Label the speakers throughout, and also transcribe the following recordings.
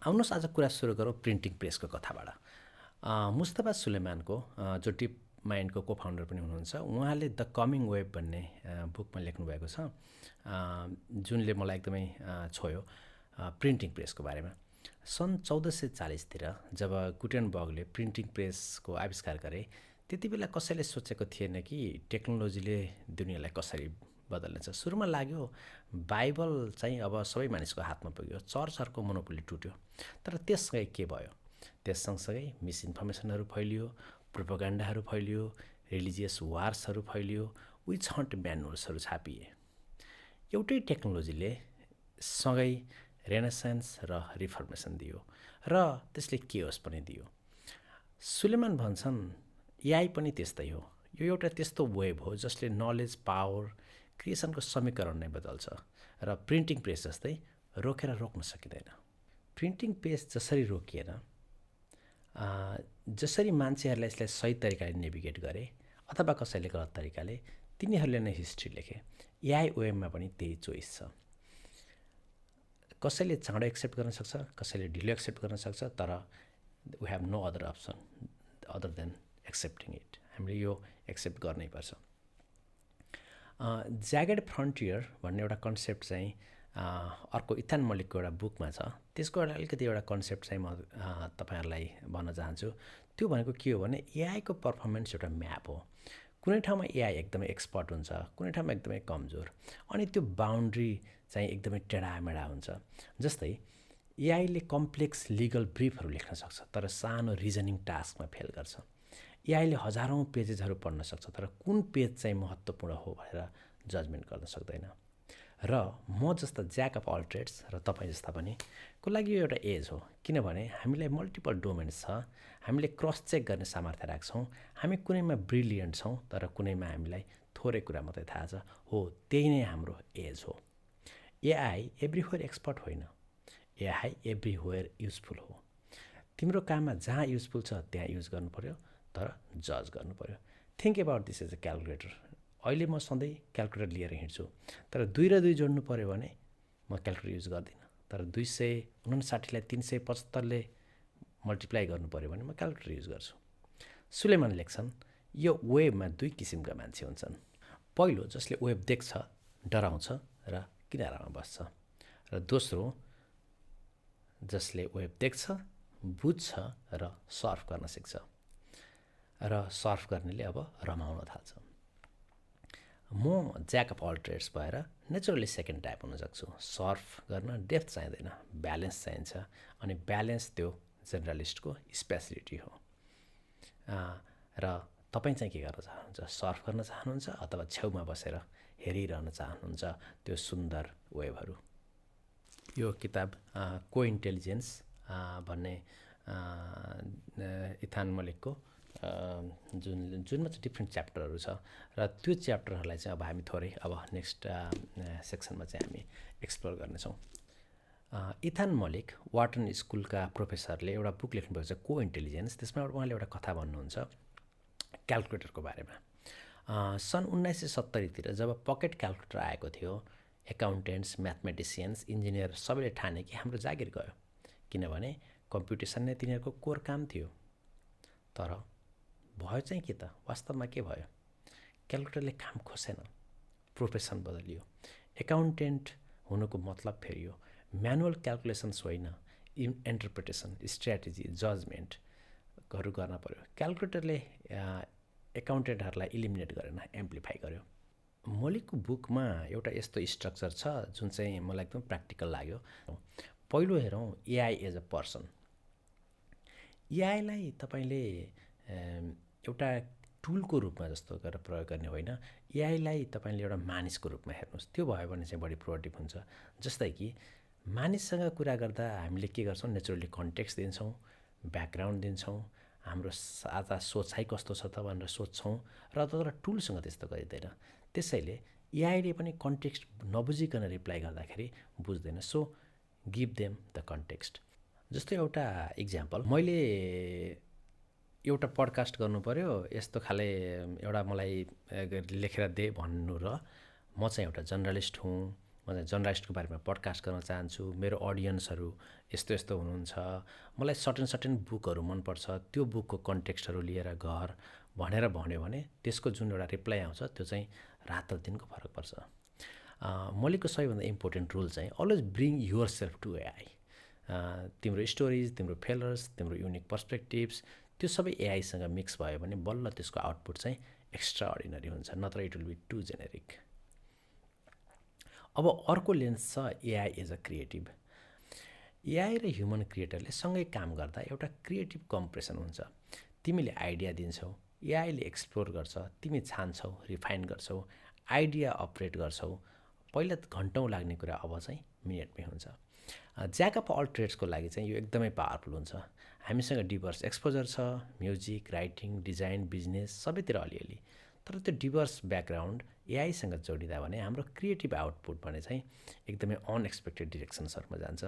Speaker 1: आउनुहोस् आज कुरा सुरु गरौँ प्रिन्टिङ प्रेसको कथाबाट। मुस्तफा सुलेमानको जो डिप माइन्डको को फाउन्डर पनि हुनुहुन्छ, उहाँले द कमिङ वेब भन्ने बुकमा लेख्नुभएको छ, जुनले मलाई एकदमै छोयो प्रिन्टिङ प्रेसको बारेमा। सन् 1440तिर जब गुटेनबर्गले प्रिन्टिङ प्रेसको आविष्कार गरे, त्यति बेला कसैले सोचेको थिएन कि टेक्नोलोजीले दुनियाँलाई कसरी बदल्नेछ। सुरुमा लाग्यो बाइबल चाहिँ अब सबै मानिसको हातमा पुग्यो, चर्चहरूको मोनोपोली टुट्यो। तर त्यससँगै के भयो? त्यस सँगसँगै मिसइन्फर्मेसनहरू फैलियो, प्रोपोगन्डाहरू फैलियो, रिलिजियस वार्सहरू फैलियो, विच हन्ट म्यानुअल्सहरू छापिए। एउटै टेक्नोलोजीले सँगै रेनेसान्स र रिफर्मेसन दियो र त्यसले केओस पनि दियो। सुलेमान भन्छन् एआई पनि त्यस्तै हो। यो एउटा त्यस्तो वेब हो जसले नलेज, पावर, क्रिएसनको समीकरण नै बदल्छ र प्रिन्टिङ प्रेस जस्तै रोकेर रोक्न सकिँदैन। प्रिन्टिङ प्रेस जसरी रोकिएन, जसरी मान्छेहरूलाई यसलाई सही तरिकाले नेभिगेट गरे अथवा कसैले गलत तरिकाले, तिनीहरूले नै हिस्ट्री लेखे। एआई वेबमा पनि त्यही चोइस छ। कसैले चाँडो एक्सेप्ट गर्न सक्छ, कसैले ढिलो एक्सेप्ट गर्न सक्छ, तर we have no other option other than accepting it. हामीले यो एक्सेप्ट गर्नै पर्छ। ज्यागेड फ्रन्टियर भन्ने एउटा कन्सेप्ट चाहिँ अर्को इथान मलिकको एउटा बुकमा छ। त्यसको अलिकति एउटा कन्सेप्ट चाहिँ म तपाईँहरूलाई भन्न चाहन्छु। त्यो भनेको के हो भने एआईको पर्फर्मेन्स एउटा म्याप हो। कुनै ठाउँमा एआई एकदमै एक्सपर्ट हुन्छ, कुनै ठाउँमा एकदमै कमजोर, अनि त्यो बााउन्ड्री चाहिँ एकदमै टेढामेढा हुन्छ। जस्तै एआईले कम्प्लेक्स लिगल ब्रिफहरू लेख्न सक्छ, तर सानो रिजनिङ टास्कमा फेल गर्छ। एआईले हजारौँ पेजेसहरू पढ्न सक्छ, तर कुन पेज चाहिँ महत्त्वपूर्ण हो भनेर जजमेन्ट गर्न सक्दैन। र म जस्ता ज्याक अफ अल ट्रेड्स र तपाईँ जस्ता पनि को लागि यो एउटा एज हो, किनभने हामीलाई मल्टिपल डोमेन्स छ, हामीले क्रस चेक गर्ने सामर्थ्य राख्छौँ, हामी कुनैमा ब्रिलियन्ट छौँ, तर कुनैमा हामीलाई थोरै कुरा मात्रै थाहा छ। हो, त्यही नै हाम्रो एज हो। एआई एभ्रिवेयर एक्सपर्ट होइन, एआई एभ्रिवेयर युजफुल हो। तिम्रो काममा जहाँ युजफुल छ त्यहाँ युज गर्नु पऱ्यो, तर जज गर्नु पऱ्यो। Think about this as a calculator. अहिले म सधैँ क्यालकुलेटर लिएर हिँड्छु, तर 2 र 2 जोड्नु पऱ्यो भने म क्यालकुलेटर युज गर्दिनँ। तर 259लाई 375ले मल्टिप्लाई गर्नु पऱ्यो भने म क्यालकुलेटर युज गर्छु। सुलेमान लेख्छन् यो वेबमा 2 किसिमका मान्छे हुन्छन्। पहिलो जसले वेब देख्छ, डराउँछ र किनारामा बस्छ, र दोस्रो जसले वेब देख्छ, बुझ्छ र सर्फ गर्न सिक्छ, र सर्फ गर्नेले अब रमाउन थाल्छ। म ज्याक अफ अल ट्रेड्स भएर नेचुरली सेकेन्ड टाइप हुन सक्छु। सर्फ गर्न डेप्थ चाहिँदैन, ब्यालेन्स चाहिन्छ, अनि ब्यालेन्स त्यो जेनरलिस्टको स्पेसिलिटी हो। र तपाईँ चाहिँ के गर्न चाहनुहुन्छ? सर्फ गर्न चाहनुहुन्छ अथवा छेउमा बसेर हेरिरहन चाहनुहुन्छ त्यो सुन्दर वेबहरू? यो किताब को इन्टेलिजेन्स भन्ने इथान मलिकको जुनमा चाहिँ डिफ्रेन्ट च्याप्टरहरू छ, र त्यो च्याप्टरहरूलाई चाहिँ अब हामी थोरै अब नेक्स्ट सेक्सनमा चाहिँ हामी एक्सप्लोर गर्नेछौँ। इथान मलिक वाटन स्कुलका प्रोफेसरले एउटा बुक लेख्नुभएको छ, को इन्टेलिजेन्स। त्यसमा उहाँले एउटा कथा भन्नुहुन्छ क्यालकुलेटरको बारेमा। सन् 1970तिर जब पकेट क्यालकुलेटर आएको थियो, एकाउन्टेन्ट्स, म्याथमेटिसियन्स, इन्जिनियर सबैले ठाने कि हाम्रो जागिर गयो, किनभने कम्प्युटेसन नै तिनीहरूको कोर काम थियो। तर भयो चाहिँ के त? वास्तवमा के भयो? क्यालकुलेटरले काम खोसेन, प्रोफेसन बदलियो। एकाउन्टेन्ट हुनुको मतलब फेरियो। म्यानुअल क्यालकुलेसन्स होइन, इन्टरप्रिटेसन, स्ट्र्याटेजी, जजमेन्टहरू गर्न पर्यो। क्यालकुलेटरले एकाउन्टेन्टहरूलाई इलिमिनेट गरेन, एम्प्लिफाई गर्यो। मलिकको बुकमा एउटा यस्तो स्ट्रक्चर छ जुन चाहिँ मलाई एकदम प्र्याक्टिकल लाग्यो। पहिलो हेरौँ एआई एज अ पर्सन। एआईलाई तपाईँले एउटा टुलको रूपमा जस्तो गरेर प्रयोग गर्ने होइन, एआईलाई तपाईँले एउटा मानिसको रूपमा हेर्नुहोस्। त्यो भयो भने चाहिँ बढी प्रोडक्टिभ हुन्छ। जस्तै कि मानिससँग कुरा गर्दा हामीले के गर्छौँ? नेचुरली कन्टेक्स्ट दिन्छौँ, ब्याकग्राउन्ड दिन्छौँ, हाम्रो साझा सोचाइ कस्तो छ त भनेर सोध्छौँ, र तर टुलसँग त्यस्तो गरिँदैन। त्यसैले एआईले पनि कन्टेक्स्ट नबुझिकन रिप्लाई गर्दाखेरि बुझ्दैन। So give them the context. जस्तो एउटा इक्जाम्पल, मैले एउटा पडकास्ट गर्नु पऱ्यो, यस्तो खाले एउटा मलाई लेखेर दे भन्नु, र म चाहिँ एउटा जर्नलिस्ट हुँ, म चाहिँ जर्नलिस्टको बारेमा पडकास्ट गर्न चाहन्छु, मेरो अडियन्सहरू यस्तो यस्तो हुनुहुन्छ, मलाई सर्टेन बुकहरू मनपर्छ, त्यो बुकको कन्टेक्स्टहरू लिएर घर भनेर भन्यो भने त्यसको जुन एउटा रिप्लाई आउँछ त्यो चाहिँ रात र दिनको फरक पर्छ। मलिकको सबैभन्दा इम्पोर्टेन्ट रुल चाहिँ always bring yourself to AI. तिम्रो स्टोरिज, तिम्रो फेलर्स, तिम्रो युनिक पर्सपेक्टिभ्स त्यो सबै एआईसँग मिक्स भयो भने बल्ल त्यसको आउटपुट चाहिँ एक्स्ट्रा अर्डिनरी हुन्छ, नत्र it will be too generic. अब अर्को लेन्स छ AI as a creative. AI र ह्युमन क्रिएटरले सँगै काम गर्दा एउटा क्रिएटिभ कम्प्रेसन हुन्छ। तिमीले आइडिया दिन्छौ, एआईले एक्सप्लोर गर्छ, तिमी छान्छौ, रिफाइन गर्छौ, आइडिया अपरेट गर्छौ। पहिला घन्टौँ लाग्ने कुरा अब चाहिँ मिनटमै हुन्छ। ज्याक अफ अल ट्रेड्सको लागि चाहिँ यो एकदमै पावरफुल हुन्छ। हामीसँग डिभर्स एक्सपोजर छ, म्युजिक, राइटिङ, डिजाइन, बिजनेस सबैतिर अलिअलि। तर त्यो डिभर्स ब्याकग्राउन्ड एआईसँग जोडिँदा भने हाम्रो क्रिएटिभ आउटपुट भने चाहिँ एकदमै अनएक्सपेक्टेड डिरेक्सन्सहरूमा जान्छ।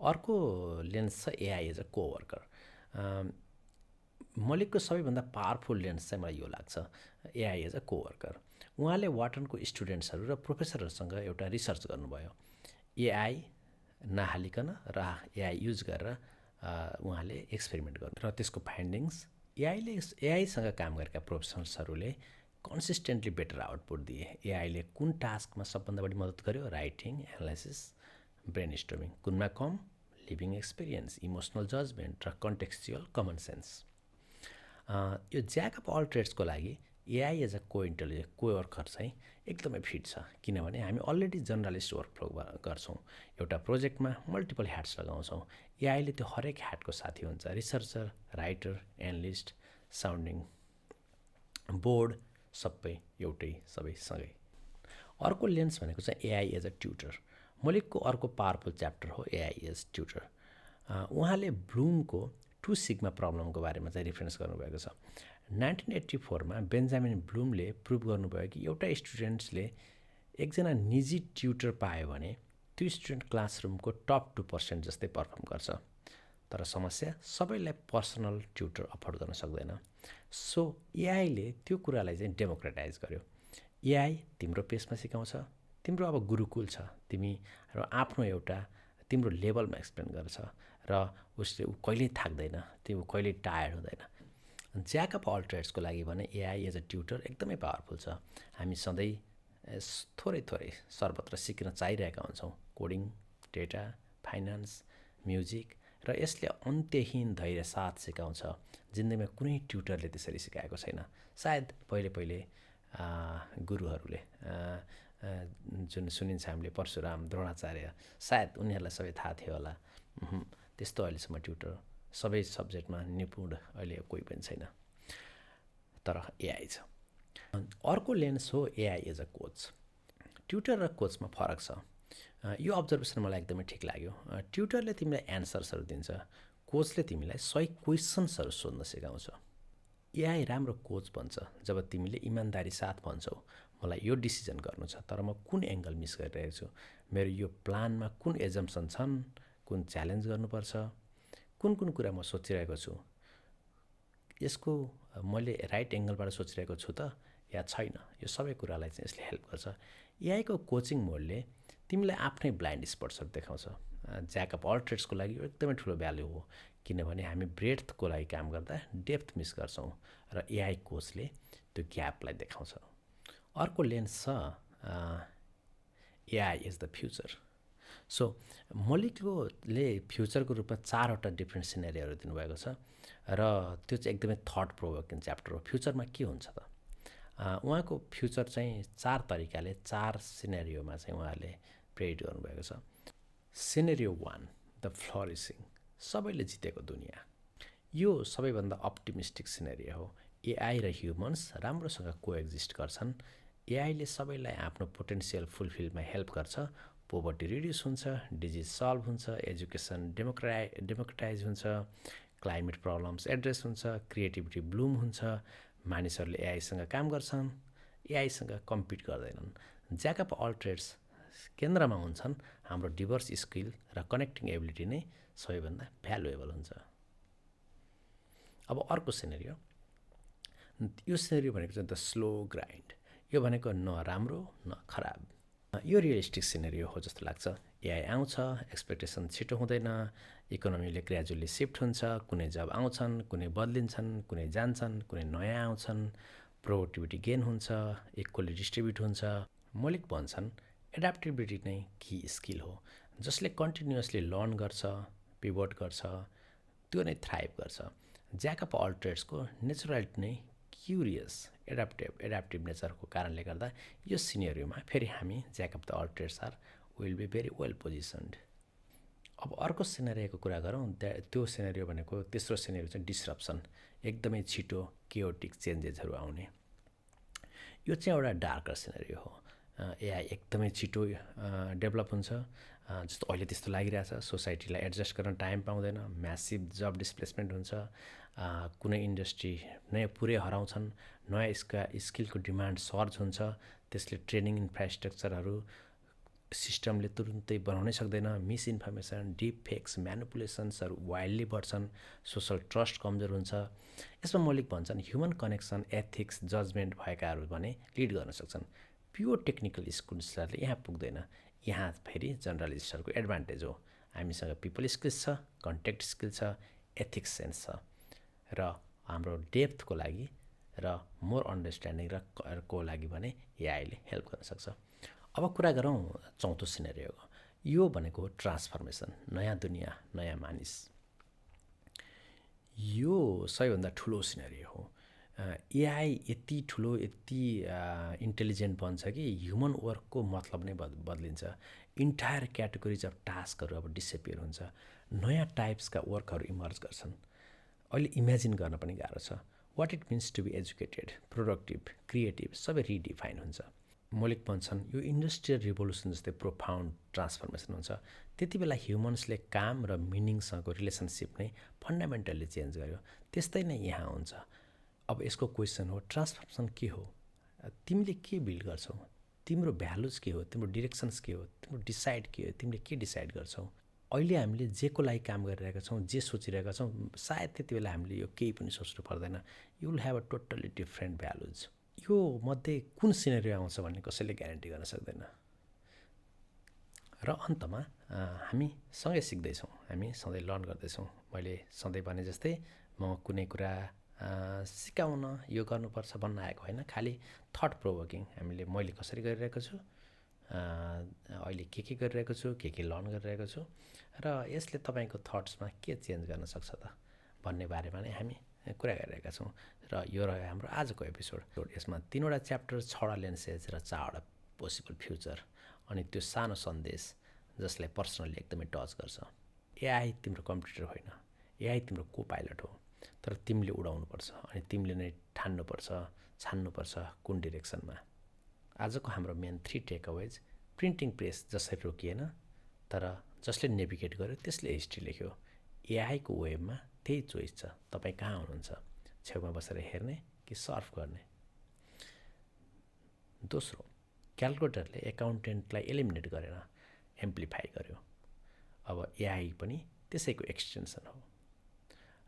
Speaker 1: अर्को लेन्स छ एआई एज अ कोवर्कर। मलिकको सबैभन्दा पावरफुल लेन्स चाहिँ मलाई यो लाग्छ, एआई एज अ कोवर्कर। उहाँले वाटनको स्टुडेन्ट्सहरू र प्रोफेसरहरूसँग एउटा रिसर्च गर्नुभयो, एआई नहालिकन र एआई युज गरेर उहाँले एक्सपेरिमेन्ट गर्नु र त्यसको फाइन्डिङ्स एआईसँग काम गरेका प्रोफेसर्सहरूले कन्सिस्टेन्टली बेटर आउटपुट दिए। एआईले कुन टास्कमा सबभन्दा बढी मद्दत गर्यो? Writing, analysis, brainstorming. कुनमा कम? लिभिङ एक्सपिरियन्स, इमोसनल जजमेन्ट र कन्टेक्स्चुअल कमन सेन्स। यो ज्याक अफ अल ट्रेड्सको लागि एआई एज अ कोवर्कर चाहिँ एकदमै फिट छ, किनभने हामी अलरेडी जर्नलिस्ट वर्कफ्लो गर्छौँ। एउटा प्रोजेक्टमा मल्टिपल ह्याट्स लगाउँछौँ। एआईले त्यो हरेक ह्याटको साथी हुन्छ, researcher, writer, analyst, sounding board सबै एउटै सबैसँगै। अर्को लेन्स भनेको चाहिँ एआई एज अ ट्युटर। मलिकको अर्को पावरफुल च्याप्टर हो एआई एज ट्युटर। उहाँले ब्लुमको 2 सिग्मा प्रब्लमको बारेमा चाहिँ रिफरेन्स गर्नुभएको छ। 1984मा बेन्जामिन ब्लुमले प्रुभ गर्नुभयो कि एउटा स्टुडेन्ट्सले एकजना निजी ट्युटर पायो भने त्यो स्टुडेन्ट क्लासरुमको टप 2% जस्तै पर्फर्म गर्छ। तर समस्या सबैलाई पर्सनल ट्युटर अफोर्ड गर्न सक्दैन। सो एआईले त्यो कुरालाई चाहिँ डेमोक्रेटाइज गर्यो। एआई तिम्रो पेसमा सिकाउँछ, तिम्रो अब गुरुकुल छ, तिमी आफ्नो एउटा तिम्रो लेभलमा एक्सप्लेन गर्छ र उसले कहिल्यै थाक्दैन, त्यो कहिल्यै टायर्ड हुँदैन। ज्याक अफ अल ट्रेड्सको लागि भने एआई एज अ ट्युटर एकदमै पावरफुल छ। हामी सधैँ थोरै सर्वत्र सिक्न चाहिरहेका हुन्छौँ, कोडिङ, डेटा, फाइनान्स, म्युजिक, र यसले अन्त्यहीन धैर्य साथ सिकाउँछ। जिन्दगीमा कुनै ट्युटरले त्यसरी सिकाएको छैन। सायद पहिले गुरुहरूले जुन सुनिन्छ हामीले परशुराम, द्रोणाचार्य, सायद उनीहरूलाई सबै थाहा थियो होला। त्यस्तो अहिलेसम्म ट्युटर सबै सब्जेक्टमा निपुण अहिले कोही पनि छैन, तर एआई छ। अर्को लेन्स हो AI as a coach. Tutor र कोचमा फरक छ। यो अब्जर्भेसन मलाई एकदमै ठिक लाग्यो। ट्युटरले तिमीलाई एन्सर्सहरू दिन्छ, कोचले तिमीलाई सही क्वेसन्सहरू सोध्न सिकाउँछ। एआई राम्रो कोच बन्छ जब तिमीले इमान्दारी साथ भन्छौ, मलाई यो डिसिजन गर्नु छ, तर म कुन एङ्गल मिस गरिरहेको छु, मेरो यो प्लानमा कुन एजम्सन छन्, कुन च्यालेन्ज गर्नुपर्छ, कुन कुरा म सोचिरहेको छु, यसको मैले राइट एङ्गलबाट सोचिरहेको छु त या छैन, यो सबै कुरालाई चाहिँ यसले हेल्प गर्छ। एआईको कोचिङ मोडले तिमीलाई आफ्नै ब्लाइन्ड स्पट्सहरू देखाउँछ। ज्याक अफ अल ट्रेड्सको लागि यो एकदमै ठुलो भ्यालु हो, किनभने हामी ब्रेडथको लागि काम गर्दा डेप्थ मिस गर्छौँ र एआई कोचले त्यो ग्यापलाई देखाउँछ। अर्को लेन्स छ AI is the future. So मलिकले फ्युचरको रूपमा 4वटा डिफ्रेन्ट सिनेरियोहरू दिनुभएको छ र त्यो चाहिँ एकदमै थट प्रोभोकिङ च्याप्टर हो। फ्युचरमा के हुन्छ त? उहाँको फ्युचर चाहिँ 4 तरिकाले 4 सिनेरियोमा चाहिँ उहाँले प्रेडिक्ट गर्नुभएको छ। सिनेरियो 1 द फ्लरिसिङ, सबैले जितेको दुनियाँ। यो सबैभन्दा अप्टिमिस्टिक सिनेरियो हो। एआई र ह्युमन्स राम्रोसँग कोएक्जिस्ट गर्छन्। एआईले सबैलाई आफ्नो पोटेन्सियल फुलफिलमा हेल्प गर्छ। पोभर्टी रिड्युस हुन्छ, डिजिज सल्भ हुन्छ, एजुकेसन डेमोक्रेटाइज हुन्छ, क्लाइमेट प्रब्लम्स एड्रेस हुन्छ, क्रिएटिभिटी ब्लुम हुन्छ, मानिसहरूले एआईसँग काम गर्छन्, एआईसँग कम्पिट गर्दैनन्। ज्याक अफ अल ट्रेड्स केन्द्रमा हुन्छन्। हाम्रो डिभर्स स्किल र कनेक्टिङ एबिलिटी नै सबैभन्दा भ्यालुएबल हुन्छ। अब अर्को सिनेरियो, यो सिनेरियो भनेको चाहिँ द स्लो ग्राइन्ड। यो भनेको न राम्रो न खराब, यो रियलिस्टिक सिनेरियो हो जस्तो लाग्छ। एआई आउँछ, एक्सपेक्टेसन छिटो हुँदैन, इकोनोमीले ग्रेजुअली सिफ्ट हुन्छ, कुनै जब आउँछन्, कुनै बदलिन्छन्, कुनै जान्छन्, कुनै नयाँ आउँछन्, प्रोडक्टिभिटी गेन हुन्छ, इक्वली डिस्ट्रिब्युट हुन्छ। मलिक भन्छन् एडाप्टेबिलिटी नै की स्किल हो। जसले कन्टिन्युसली लर्न गर्छ, पिभट गर्छ, त्यो नै थ्राइभ गर्छ। ज्याक अफ अल ट्रेड्सको नेचुरलिटी नै क्युरियस, एडाप्टिभ नेचरको कारणले गर्दा यो सिनेरियोमा फेरि हामी jack of the all trades are will be very well positioned. अब अर्को सिनेरियोको कुरा गरौँ। त्यो सिनेरियो भनेको तेस्रो सिनेरियो चाहिँ डिस्रप्सन, एकदमै छिटो केओटिक चेन्जेसहरू आउने। यो चाहिँ एउटा डार्कर सिनेरियो हो। एआई एकदमै छिटो डेभलप हुन्छ, जस्तो अहिले त्यस्तो लागिरहेछ। सोसाइटीलाई एडजस्ट गर्न टाइम पाउँदैन, म्यासिभ जब डिस्प्लेसमेन्ट हुन्छ, कुनै इन्डस्ट्री नयाँ पुरै हराउँछन्, नयाँ स्किलको डिमान्ड सर्ज हुन्छ। त्यसले ट्रेनिङ इन्फ्रास्ट्रक्चरहरू सिस्टमले तुरुन्तै बनाउनै सक्दैन। मिसइन्फर्मेसन, डिप फेक्स, म्यानिपुलेसन्सहरू वाइल्डली बढ्छन्, सोसल ट्रस्ट कमजोर हुन्छ। यसमा मलिक भन्छन् ह्युमन कनेक्सन, एथिक्स, जजमेन्ट भएकाहरू भने लिड गर्न सक्छन्। प्योर टेक्निकल स्किल्सहरूले यहाँ पुग्दैन। यहाँ फेरि जर्नलिस्टहरूको एडभान्टेज हो। हामीसँग पिपल स्किल्स छ, कन्टेक्ट स्किल छ, एथिक्स सेन्स छ, र हाम्रो डेप्थको लागि र मोर अन्डरस्ट्यान्डिङ को लागि भने एआईले हेल्प गर्न सक्छ। अब कुरा गरौँ चौथो सिनेरियोको। यो भनेको ट्रान्सफर्मेसन, नयाँ दुनियाँ, नयाँ मानिस। यो सबैभन्दा ठुलो सिनेरियो हो। एआई यति ठुलो, यति इन्टेलिजेन्ट बन्छ कि ह्युमन वर्कको मतलब नै बदलिन्छ। इन्टायर क्याटेगोरिज अफ टास्कहरू अब डिसएपियर हुन्छ, नयाँ टाइप्सका वर्कहरू इमर्ज गर्छन्। अहिले इमेजिन गर्न पनि गाह्रो छ। What it means to be educated, productive, creative सबै रिडिफाइन हुन्छ। मलिक भन्छन् यो इन्डस्ट्रियल रिभोल्युसन जस्तै प्रोफाउन्ड ट्रान्सफर्मेसन हुन्छ। त्यति बेला ह्युमन्सले काम र मिनिङसँगको रिलेसनसिप नै फन्डामेन्टल्ली चेन्ज गर्यो। त्यस्तै नै यहाँ हुन्छ। अब यसको क्वेसन हो ट्रान्सफर्मेसन के हो? तिमीले के बिल्ड गर्छौ? तिम्रो भ्यालुज के हो? तिम्रो डिरेक्सन्स के हो? तिम्रो डिसाइड के हो? तिमीले के डिसाइड गर्छौ? अहिले हामीले जेको लागि काम गरिरहेका छौँ, जे सोचिरहेका छौँ, सायद त्यति बेला हामीले यो केही पनि सोच्नु पर्दैन। You will have a totally different values. यो मध्ये कुन सिनेरियो आउँछ भन्ने कसैले ग्यारेन्टी गर्न सक्दैन। र अन्तमा हामी सँगै सिक्दैछौँ, हामी सधैँ लर्न गर्दैछौँ। मैले सधैँ भने जस्तै म कुनै कुरा सिकाउन यो गर्नुपर्छ भन्न आएको होइन, खालि थट प्रोभोकिङ। मैले कसरी गरिरहेको छु, अहिले के गरिरहेको छु, के लर्न गरिरहेको छु, र यसले तपाईँको थट्समा के चेन्ज गर्न सक्छ त भन्ने बारेमा नै हामी कुरा गरिरहेका छौँ। र यो रह्यो हाम्रो आजको एपिसोड। यसमा 3वटा च्याप्टर, 6वटा लेन्सेज र 4वटा पोसिबल फ्युचर, अनि त्यो सानो सन्देश जसलाई पर्सनली एकदमै टच गर्छ। एआई तिम्रो कम्प्युटर होइन, एआई तिम्रो को पाइलट हो, तर तिमीले उडाउनुपर्छ, अनि तिमीले नै ठान्नुपर्छ, छान्नुपर्छ कुन डिरेक्सनमा। आजको हाम्रो मेन 3 टेकअवेज: प्रिन्टिङ प्रेस जसरी रोकिएन, तर जसले नेभिगेट गर्यो त्यसले हिस्ट्री लेख्यो। एआईको वेबमा त्यही चोइस छ। तपाईँ कहाँ हुनुहुन्छ, छेउमा बसेर हेर्ने कि सर्फ गर्ने? दोस्रो, क्यालकुलेटरले एकाउन्टेन्टलाई एलिमिनेट गरेन, एम्प्लिफाई गर्यो। अब एआई पनि त्यसैको एक्सटेन्सन हो।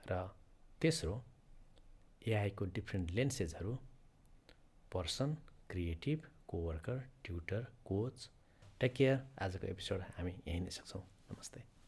Speaker 1: र तेस्रो, एआईको डिफ्रेन्ट लेन्सेजहरू: person, creative, coworker, tutor, coach. Take care. आजको एपिसोड हामी यहीँ नै सक्छौँ। नमस्ते।